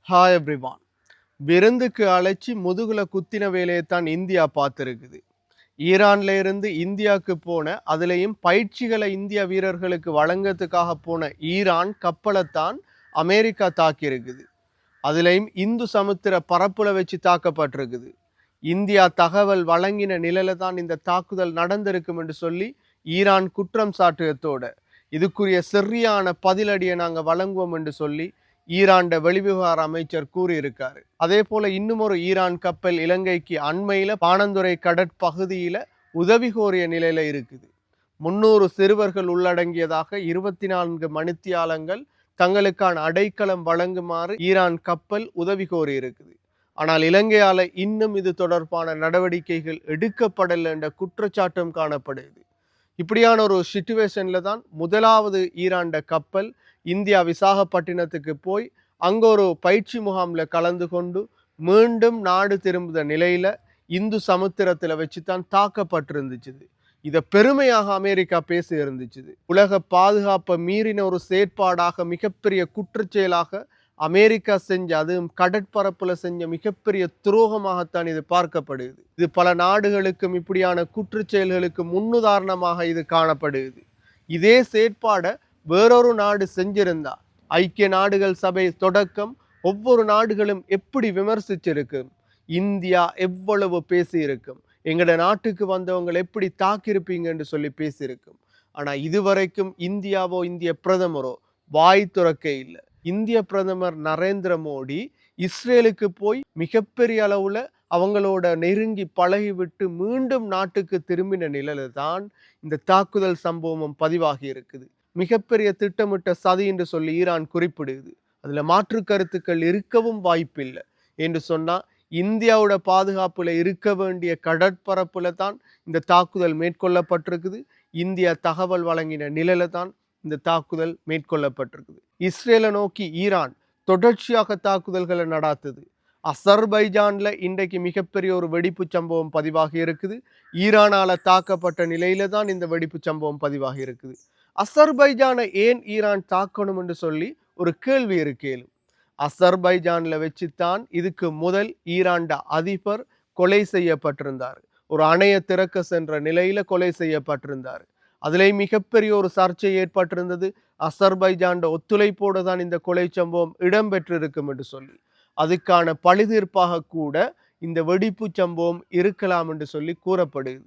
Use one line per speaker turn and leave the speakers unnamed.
Hi everyone. விருந்துக்கு அழைச்சி முதுகுல குத்தின வேலையைத்தான் இந்தியா பார்த்துருக்குது. ஈரான்ல இருந்து இந்தியாவுக்கு போன அதுலேயும் பயிற்சிகளை இந்திய வீரர்களுக்கு வழங்கத்துக்காக போன ஈரான் கப்பலைத்தான் அமெரிக்கா தாக்கியிருக்குது. அதுலேயும் இந்து சமுத்திர பரப்புல வச்சு தாக்கப்பட்டிருக்குது. இந்தியா தகவல் வழங்கின நிலையில தான் இந்த தாக்குதல் நடந்திருக்கும் என்று சொல்லி ஈரான் குற்றம் சாட்டியதோட இதுக்குரிய சரியான பதிலடியை நாங்கள் வழங்குவோம் என்று சொல்லி ஈரான் வெளிவிவகார அமைச்சர் கூறியிருக்காரு. அதே போல இன்னும் ஒரு ஈரான் கப்பல் இலங்கைக்கு அண்மையில பாணந்துறை கடற்பகுதியில உதவி கோரிய நிலையில இருக்குது. 300 சிறுவர்கள் உள்ளடங்கியதாக 24 மணித்தியாலங்கள் தங்களுக்கான அடைக்கலம் வழங்குமாறு ஈரான் கப்பல் உதவி கோரி இருக்குது. ஆனால் இலங்கையால இன்னும் இது தொடர்பான நடவடிக்கைகள் எடுக்கப்படலை என்ற குற்றச்சாட்டும் காணப்படுது. இப்படியான ஒரு சிச்சுவேஷன்ல தான் முதலாவது ஈரான் கப்பல் இந்தியா விசாகப்பட்டினத்துக்கு போய் அங்க ஒரு பயிற்சி முகாம்ல கலந்து கொண்டு மீண்டும் நாடு திரும்புத நிலையில இந்து சமுத்திரத்துல வச்சுதான் தாக்கப்பட்டிருந்துச்சு. இதை பெருமையாக அமெரிக்கா பேசி இருந்துச்சு. உலக பாதுகாப்பை மீறின ஒரு செயற்பாடாக மிகப்பெரிய குற்றச்செயலாக அமெரிக்கா செஞ்ச, அதுவும் கடற்பரப்புல செஞ்ச மிகப்பெரிய துரோகமாகத்தான் இது பார்க்கப்படுது. இது பல நாடுகளுக்கும் இப்படியான குற்றச்செயல்களுக்கு முன்னுதாரணமாக இது காணப்படுது. இதே செயற்பாடை வேறொரு நாடு செஞ்சிருந்தா ஐக்கிய நாடுகள் சபை தொடக்கம் ஒவ்வொரு நாடுகளும் எப்படி விமர்சிச்சிருக்கும், இந்தியா எவ்வளவு பேசியிருக்கும், எங்கட நாட்டுக்கு வந்தவங்க எப்படி தாக்கியிருப்பீங்க என்று சொல்லி பேசியிருக்கும். ஆனா இதுவரைக்கும் இந்தியாவோ இந்திய பிரதமரோ வாய் துறக்க இல்லை. இந்திய பிரதமர் நரேந்திர மோடி இஸ்ரேலுக்கு போய் மிகப்பெரிய அளவுல அவங்களோட நெருங்கி பழகிவிட்டு மீண்டும் நாட்டுக்கு திரும்பின நிலையில தான் இந்த தாக்குதல் சம்பவமும் பதிவாகி இருக்குது. மிகப்பெரிய திட்டமிட்ட சதி என்று சொல்லி ஈரான் குறிப்பிடுது. அதுல மாற்று கருத்துக்கள் இருக்கவும் வாய்ப்பில்லை. என்று சொன்னா இந்தியாவோட பாதுகாப்புல இருக்க வேண்டிய கடற்பரப்புல தான் இந்த தாக்குதல் மேற்கொள்ளப்பட்டிருக்குது. இந்தியா தகவல் வழங்கின நிலையில தான் இந்த தாக்குதல் மேற்கொள்ளப்பட்டிருக்குது. இஸ்ரேலை நோக்கி ஈரான் தொடர்ச்சியாக தாக்குதல்களை நடாத்துது. அசர்பைஜான்ல இன்றைக்கு மிகப்பெரிய ஒரு வெடிப்பு சம்பவம் பதிவாகி இருக்குது. ஈரானால தாக்கப்பட்ட நிலையில தான் இந்த வெடிப்பு சம்பவம் பதிவாகி இருக்குது. அசர்பைஜானை ஏன் ஈரான் தாக்கணும் என்று சொல்லி ஒரு கேள்வி இருக்கேலும், அசர்பைஜான்ல வச்சுத்தான் இதுக்கு முதல் ஈரான் அதிபர் கொலை செய்யப்பட்டிருந்தார். ஒரு அணையை திறக்க சென்ற நிலையில கொலை செய்யப்பட்டிருந்தார். அதிலே மிகப்பெரிய ஒரு சர்ச்சை ஏற்பட்டிருந்தது. அசர்பைஜான் ஒத்துழைப்போடு தான் இந்த கொலை சம்பவம் இடம்பெற்றிருக்கும் என்று சொல்லி, அதுக்கான பழிதீர்ப்பாக கூட இந்த வெடிப்பு சம்பவம் இருக்கலாம் என்று சொல்லி கூறப்படுது.